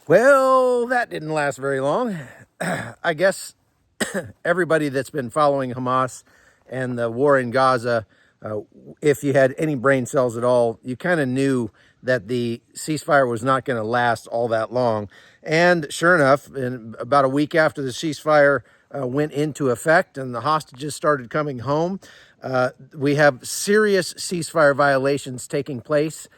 Well, that didn't last very long. I guess everybody that's been following Hamas and the war in Gaza, uh, if you had any brain cells at all, you kind of knew that the ceasefire was not going to last all that long. And sure enough, about a week after the ceasefire went into effect and the hostages started coming home, we have serious ceasefire violations taking place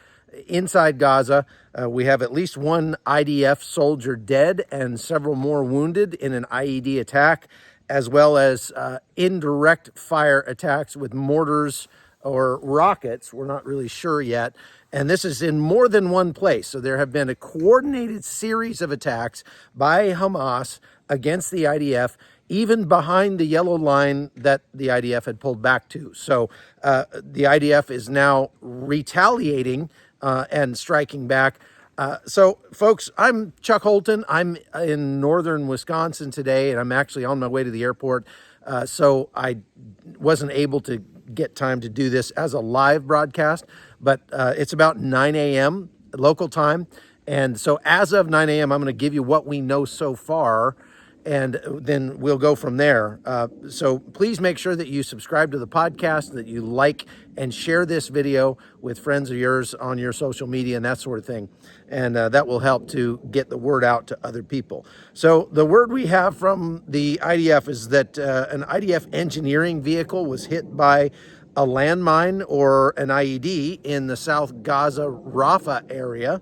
inside Gaza. We have at least one IDF soldier dead and several more wounded in an IED attack, as well as indirect fire attacks with mortars or rockets. We're not really sure yet. And this is in more than one place. So there have been a coordinated series of attacks by Hamas against the IDF, even behind the yellow line that the IDF had pulled back to. So the IDF is now retaliating and striking back. So, folks, I'm Chuck Holton. I'm in northern Wisconsin today, and I'm actually on my way to the airport. So I wasn't able to get time to do this as a live broadcast, but it's about 9 a.m. local time. And so as of 9 a.m., I'm going to give you what we know so far, and then we'll go from there. So please make sure that you subscribe to the podcast, that you like and share this video with friends of yours on your social media and that sort of thing. And that will help to get the word out to other people. So the word we have from the IDF is that an IDF engineering vehicle was hit by a landmine or an IED in the South Gaza Rafah area.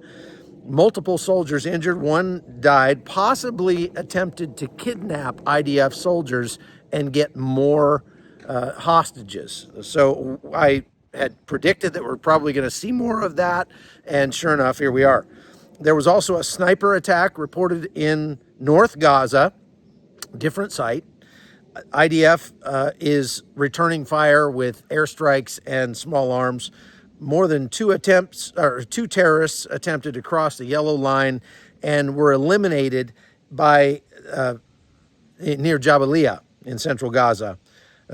Multiple soldiers injured, one died, possibly attempted to kidnap IDF soldiers and get more hostages. So I had predicted that we're probably going to see more of that, and sure enough, here we are. There was also a sniper attack reported in North Gaza, different site. IDF is returning fire with airstrikes and small arms. More than two terrorists attempted to cross the yellow line and were eliminated by near Jabalia in central Gaza.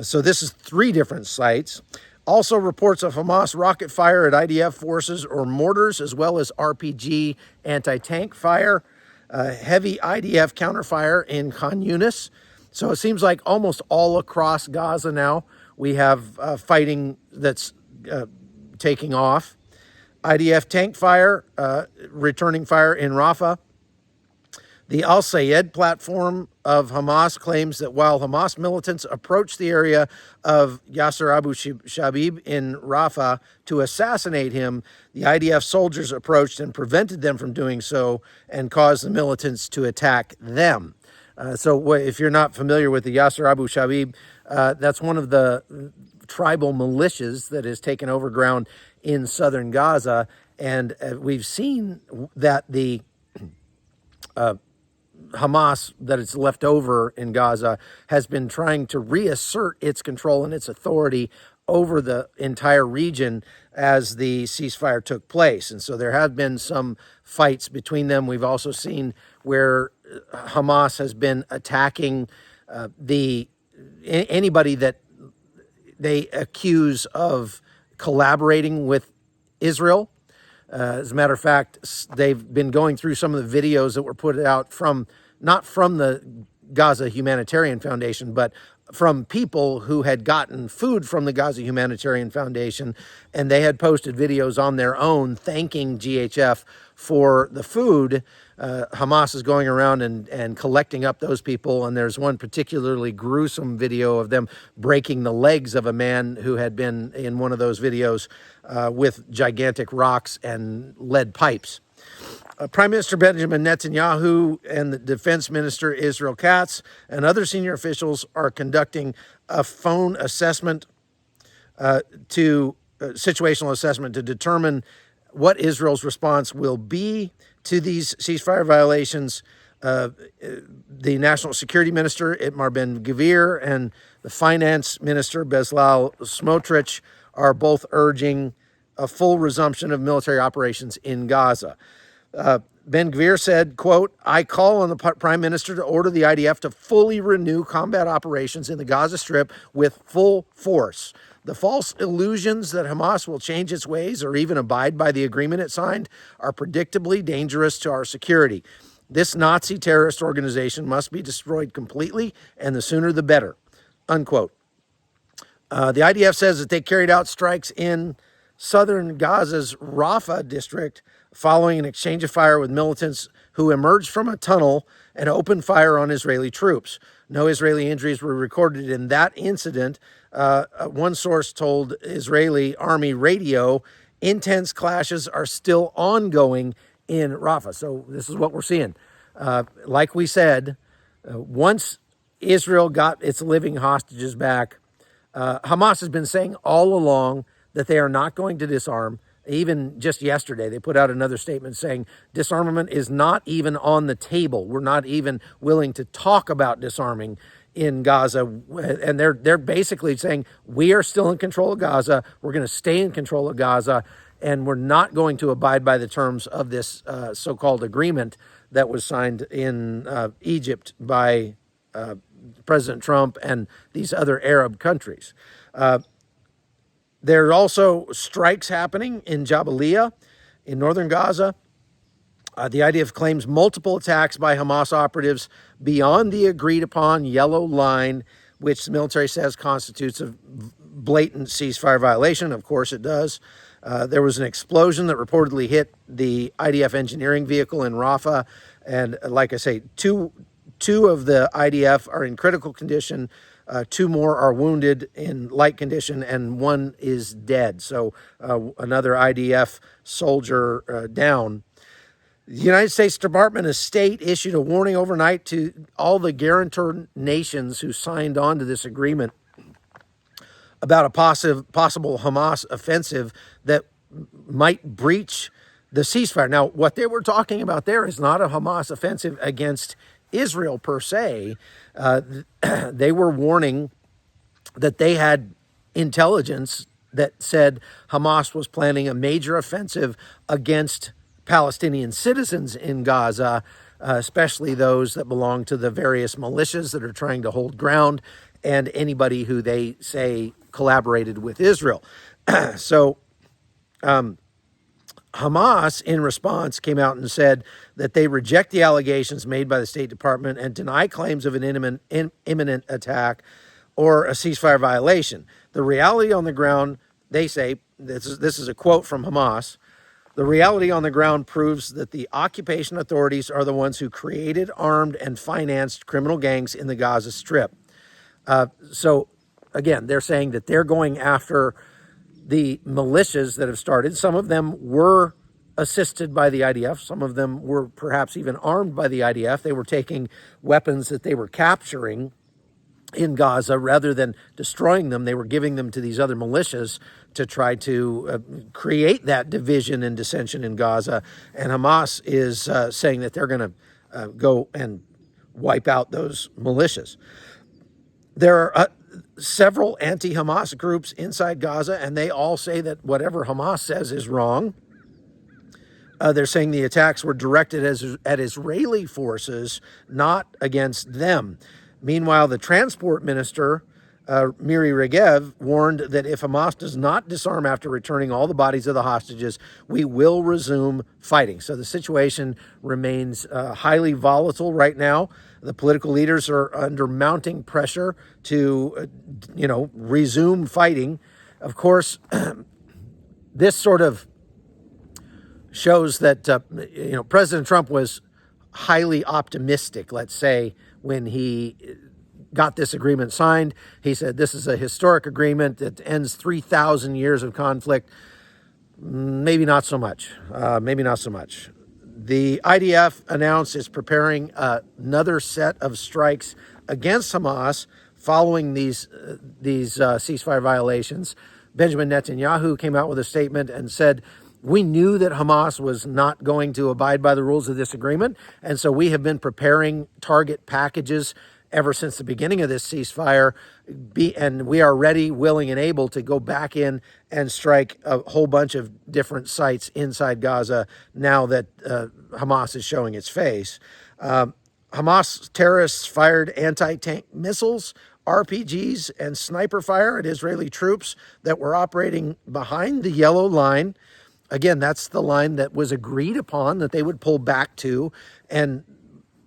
So this is 3 different sites. Also reports of Hamas rocket fire at IDF forces or mortars, as well as RPG anti-tank fire, heavy IDF counterfire in Khan Yunis. So it seems like almost all across Gaza now we have fighting that's taking off. IDF tank fire, returning fire in Rafah. The Al-Sayed platform of Hamas claims that while Hamas militants approached the area of Yasser Abu Shabib in Rafah to assassinate him, the IDF soldiers approached and prevented them from doing so and caused the militants to attack them. So if you're not familiar with the Yasser Abu Shabib, that's one of the tribal militias that has taken over ground in southern Gaza. And we've seen that the Hamas that it's left over in Gaza has been trying to reassert its control and its authority over the entire region as the ceasefire took place. And so there have been some fights between them. We've also seen where Hamas has been attacking anybody that they accuse of collaborating with Israel. As a matter of fact, they've been going through some of the videos that were put out not from the Gaza Humanitarian Foundation, but from people who had gotten food from the Gaza Humanitarian Foundation, and they had posted videos on their own thanking GHF for the food. Hamas is going around and collecting up those people, and there's one particularly gruesome video of them breaking the legs of a man who had been in one of those videos with gigantic rocks and lead pipes. Prime Minister Benjamin Netanyahu and the Defense Minister Israel Katz and other senior officials are conducting a phone assessment situational assessment to determine what Israel's response will be to these ceasefire violations. The National Security Minister Itmar Ben-Gvir and the Finance Minister Bezalel Smotrich are both urging a full resumption of military operations in Gaza. Ben-Gvir said, quote, "I call on the Prime Minister to order the IDF to fully renew combat operations in the Gaza Strip with full force. The false illusions that Hamas will change its ways or even abide by the agreement it signed are predictably dangerous to our security. This Nazi terrorist organization must be destroyed completely, and the sooner the better, unquote. The IDF says that they carried out strikes in southern Gaza's Rafah district following an exchange of fire with militants who emerged from a tunnel and opened fire on Israeli troops. No Israeli injuries were recorded in that incident. One source told Israeli Army radio, intense clashes are still ongoing in Rafah. So this is what we're seeing. Like we said, once Israel got its living hostages back, Hamas has been saying all along that they are not going to disarm. Even just yesterday, they put out another statement saying disarmament is not even on the table. We're not even willing to talk about disarming in Gaza. And they're basically saying we are still in control of Gaza. We're going to stay in control of Gaza. And we're not going to abide by the terms of this so-called agreement that was signed in Egypt by President Trump and these other Arab countries. There are also strikes happening in Jabalia in northern Gaza. The IDF claims multiple attacks by Hamas operatives beyond the agreed upon yellow line, which the military says constitutes a blatant ceasefire violation. Of course it does. There was an explosion that reportedly hit the IDF engineering vehicle in Rafah. And like I say, two of the IDF are in critical condition. Two more are wounded in light condition, and one is dead. So another IDF soldier down. The United States Department of State issued a warning overnight to all the guarantor nations who signed on to this agreement about a possible Hamas offensive that might breach the ceasefire. Now, what they were talking about there is not a Hamas offensive against Israel per se. They were warning that they had intelligence that said Hamas was planning a major offensive against Palestinian citizens in Gaza, especially those that belong to the various militias that are trying to hold ground and anybody who they say collaborated with Israel. So Hamas, in response, came out and said that they reject the allegations made by the State Department and deny claims of an imminent attack or a ceasefire violation. The reality on the ground, they say, this is a quote from Hamas, the reality on the ground proves that the occupation authorities are the ones who created, armed, and financed criminal gangs in the Gaza Strip. So, again, they're saying that they're going after the militias that have started. Some of them were assisted by the IDF. Some of them were perhaps even armed by the IDF. They were taking weapons that they were capturing in Gaza. Rather than destroying them, they were giving them to these other militias to try to create that division and dissension in Gaza. And Hamas is saying that they're going to go and wipe out those militias. There are several anti-Hamas groups inside Gaza, and they all say that whatever Hamas says is wrong. They're saying the attacks were directed at Israeli forces, not against them. Meanwhile, the transport minister, Miri Regev, warned that if Hamas does not disarm after returning all the bodies of the hostages, we will resume fighting. So the situation remains highly volatile right now. The political leaders are under mounting pressure to, resume fighting. Of course, this sort of shows that, President Trump was highly optimistic, let's say, when he got this agreement signed. He said this is a historic agreement that ends 3,000 years of conflict. Maybe not so much. The IDF announced it's preparing another set of strikes against Hamas following these ceasefire violations. Benjamin Netanyahu came out with a statement and said, we knew that Hamas was not going to abide by the rules of this agreement, and so we have been preparing target packages ever since the beginning of this ceasefire, and we are ready, willing, and able to go back in and strike a whole bunch of different sites inside Gaza now that Hamas is showing its face. Hamas terrorists fired anti-tank missiles, RPGs, and sniper fire at Israeli troops that were operating behind the yellow line. Again, that's the line that was agreed upon that they would pull back to, and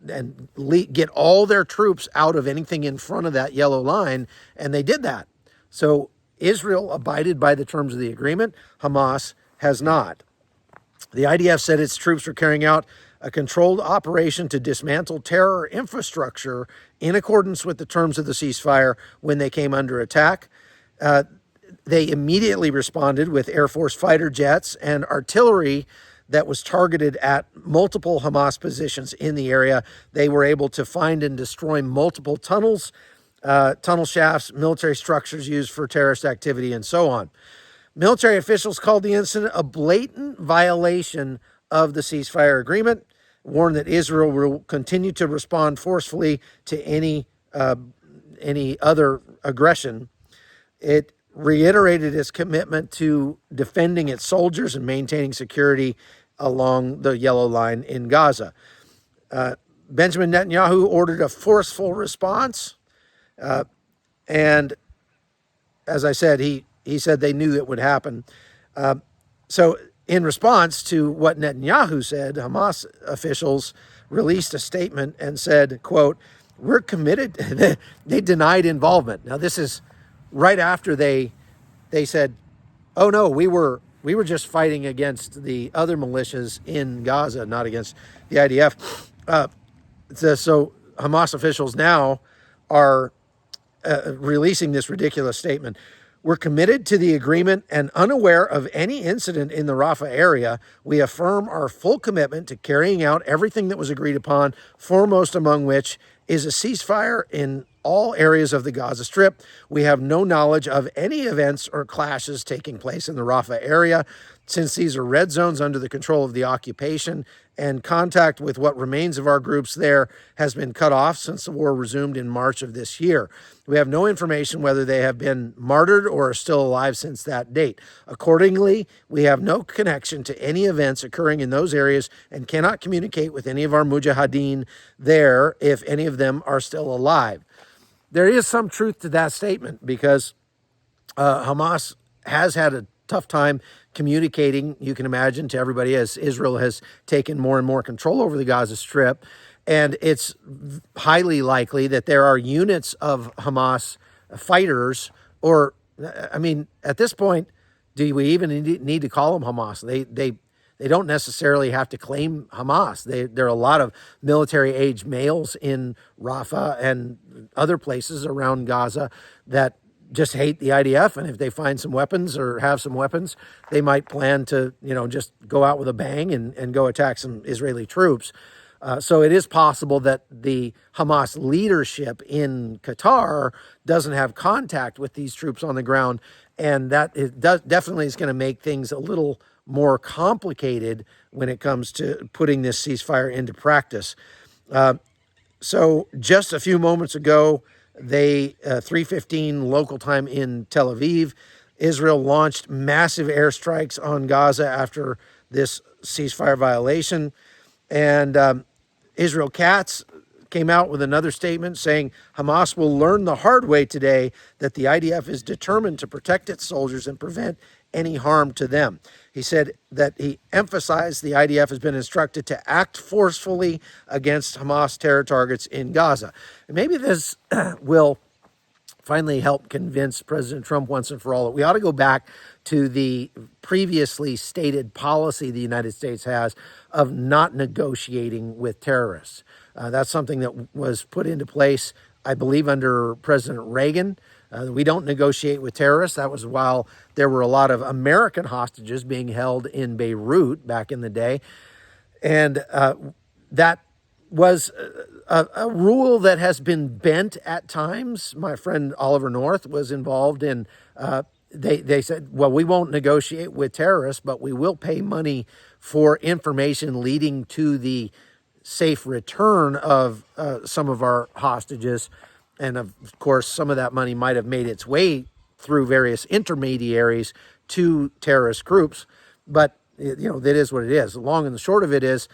get all their troops out of anything in front of that yellow line, and they did that. So Israel abided by the terms of the agreement. Hamas has not. The IDF said its troops were carrying out a controlled operation to dismantle terror infrastructure in accordance with the terms of the ceasefire when they came under attack. They immediately responded with Air Force fighter jets and artillery that was targeted at multiple Hamas positions in the area. They were able to find and destroy multiple tunnels, tunnel shafts, military structures used for terrorist activity, and so on. Military officials called the incident a blatant violation of the ceasefire agreement, warned that Israel will continue to respond forcefully to any other aggression. It reiterated its commitment to defending its soldiers and maintaining security along the yellow line in Gaza. Benjamin Netanyahu ordered a forceful response, and as I said, he said they knew it would happen. So in response to what Netanyahu said, Hamas officials released a statement and said, quote, "We're committed." They denied involvement. Now, this is right after they said, "Oh no, we were just fighting against the other militias in Gaza, not against the IDF." So Hamas officials now are releasing this ridiculous statement. "We're committed to the agreement and unaware of any incident in the Rafah area. We affirm our full commitment to carrying out everything that was agreed upon, foremost among which is a ceasefire in all areas of the Gaza Strip. We have no knowledge of any events or clashes taking place in the Rafah area, since these are red zones under the control of the occupation, and contact with what remains of our groups there has been cut off since the war resumed in March of this year. We have no information whether they have been martyred or are still alive since that date. Accordingly, we have no connection to any events occurring in those areas and cannot communicate with any of our mujahideen there if any of them are still alive." There is some truth to that statement, because Hamas has had a tough time communicating, you can imagine, to everybody as Israel has taken more and more control over the Gaza Strip. And it's highly likely that there are units of Hamas fighters, or, I mean, at this point, do we even need to call them Hamas? They don't necessarily have to claim Hamas. There are a lot of military-age males in Rafah and other places around Gaza that just hate the IDF, and if they find some weapons or have some weapons, they might plan to, just go out with a bang and go attack some Israeli troops. So it is possible that the Hamas leadership in Qatar doesn't have contact with these troops on the ground, and that definitely is going to make things a little more complicated when it comes to putting this ceasefire into practice. So just a few moments ago, 3:15 local time in Tel Aviv, Israel launched massive airstrikes on Gaza after this ceasefire violation. And Israel Katz came out with another statement saying Hamas will learn the hard way today that the IDF is determined to protect its soldiers and prevent any harm to them. He said that he emphasized the IDF has been instructed to act forcefully against Hamas terror targets in Gaza. And maybe this will finally help convince President Trump once and for all that we ought to go back to the previously stated policy the United States has of not negotiating with terrorists. That's something that was put into place, I believe, under President Reagan. We don't negotiate with terrorists. That was while there were a lot of American hostages being held in Beirut back in the day. And that was a rule that has been bent at times. My friend Oliver North was involved in, they said, well, we won't negotiate with terrorists, but we will pay money for information leading to the safe return of some of our hostages. And of course, some of that money might have made its way through various intermediaries to terrorist groups. But, that is what it is. The long and the short of it is,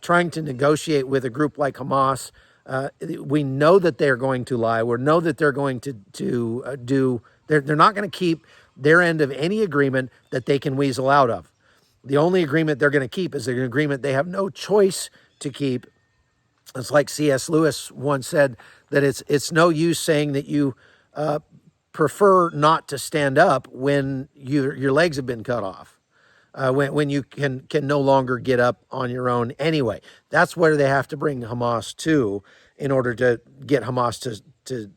trying to negotiate with a group like Hamas, we know that they're going to lie. We know that they're going to they're not going to keep their end of any agreement that they can weasel out of. The only agreement they're going to keep is an agreement they have no choice to keep, It's like C.S. Lewis once said, that it's no use saying that you prefer not to stand up when your legs have been cut off. When you can no longer get up on your own anyway. That's where they have to bring Hamas to in order to get Hamas to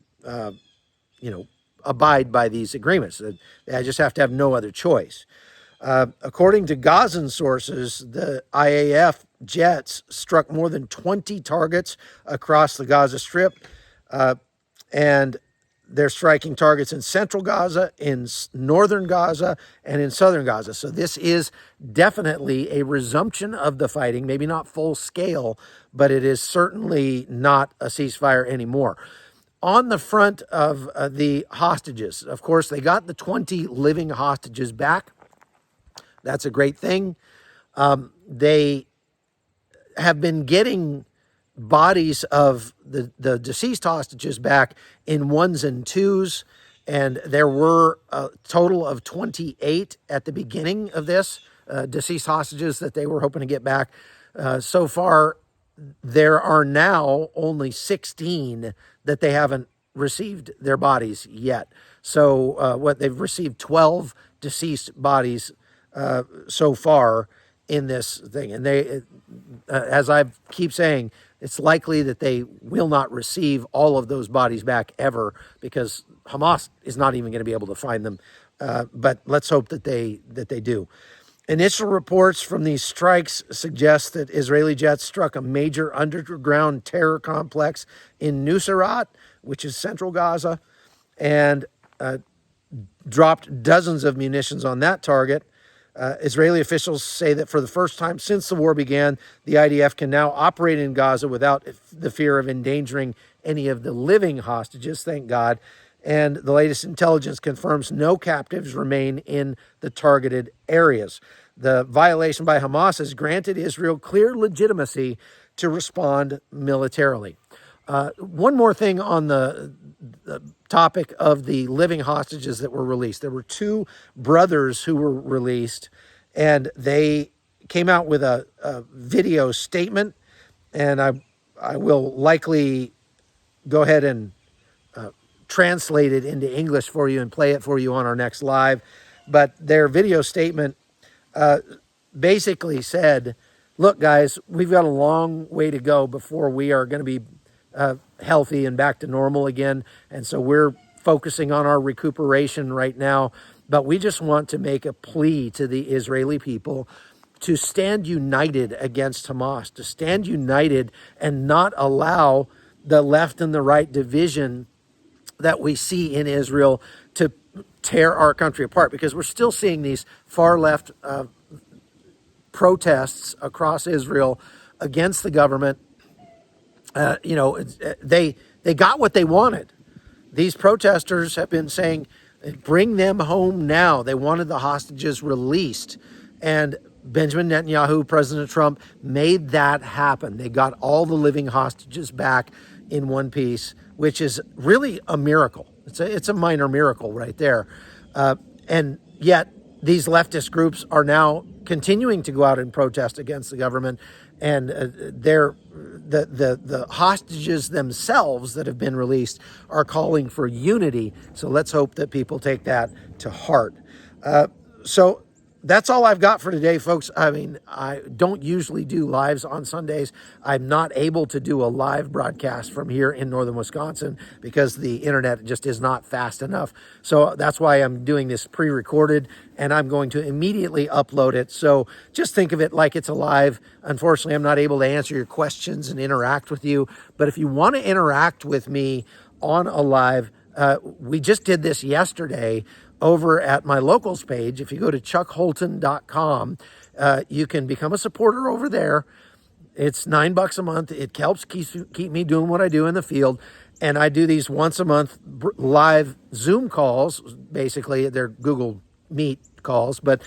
abide by these agreements. They just have to have no other choice. According to Gazan sources, the IAF jets struck more than 20 targets across the Gaza Strip, and they're striking targets in central Gaza, in northern Gaza, and in southern Gaza. So this is definitely a resumption of the fighting, maybe not full scale, but it is certainly not a ceasefire anymore. On the front of the hostages, of course, they got the 20 living hostages back. That's a great thing. They have been getting bodies of the deceased hostages back in ones and twos, and there were a total of 28 at the beginning of this, deceased hostages that they were hoping to get back. So far, there are now only 16 that they haven't received their bodies yet. So they've received 12 deceased bodies so far in this thing. And they, as I keep saying, it's likely that they will not receive all of those bodies back ever, because Hamas is not even going to be able to find them. But let's hope that they do. Initial reports from these strikes suggest that Israeli jets struck a major underground terror complex in Nuseirat, which is central Gaza, and dropped dozens of munitions on that target. Israeli officials say that for the first time since the war began, the IDF can now operate in Gaza without the fear of endangering any of the living hostages, thank God. And the latest intelligence confirms no captives remain in the targeted areas. The violation by Hamas has granted Israel clear legitimacy to respond militarily. One more thing on the topic of the living hostages that were released. There were two brothers who were released, and they came out with a video statement, and I will likely go ahead and translate it into English for you and play it for you on our next live. But their video statement basically said, look, guys, we've got a long way to go before we are going to be healthy and back to normal again. And so we're focusing on our recuperation right now. But we just want to make a plea to the Israeli people to stand united against Hamas, to stand united and not allow the left and the right division that we see in Israel to tear our country apart, because we're still seeing these far left protests across Israel against the government. They got what they wanted. These protesters have been saying, bring them home now. They wanted the hostages released. And Benjamin Netanyahu, President Trump, made that happen. They got all the living hostages back in one piece, which is really a miracle. It's a minor miracle right there. And yet these leftist groups are now continuing to go out and protest against the government, and the hostages themselves that have been released are calling for unity. So let's hope that people take that to heart. So that's all I've got for today, folks. I mean, I don't usually do lives on Sundays. I'm not able to do a live broadcast from here in northern Wisconsin because the internet just is not fast enough. So that's why I'm doing this pre-recorded, and I'm going to immediately upload it. So just think of it like it's a live. Unfortunately, I'm not able to answer your questions and interact with you. But if you want to interact with me on a live, we just did this yesterday over at my locals page. If you go to chuckholton.com, you can become a supporter over there. It's $9 a month. It helps keep me doing what I do in the field. And I do these once a month live Zoom calls. Basically, they're Google Meet calls, but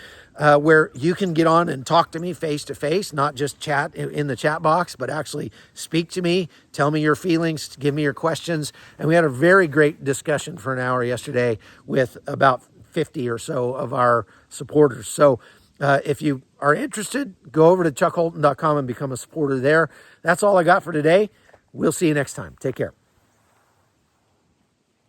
where you can get on and talk to me face to face, not just chat in the chat box, but actually speak to me, tell me your feelings, give me your questions. And we had a very great discussion for an hour yesterday with about 50 or so of our supporters. So if you are interested, go over to chuckholton.com and become a supporter there. That's all I got for today. We'll see you next time. Take care.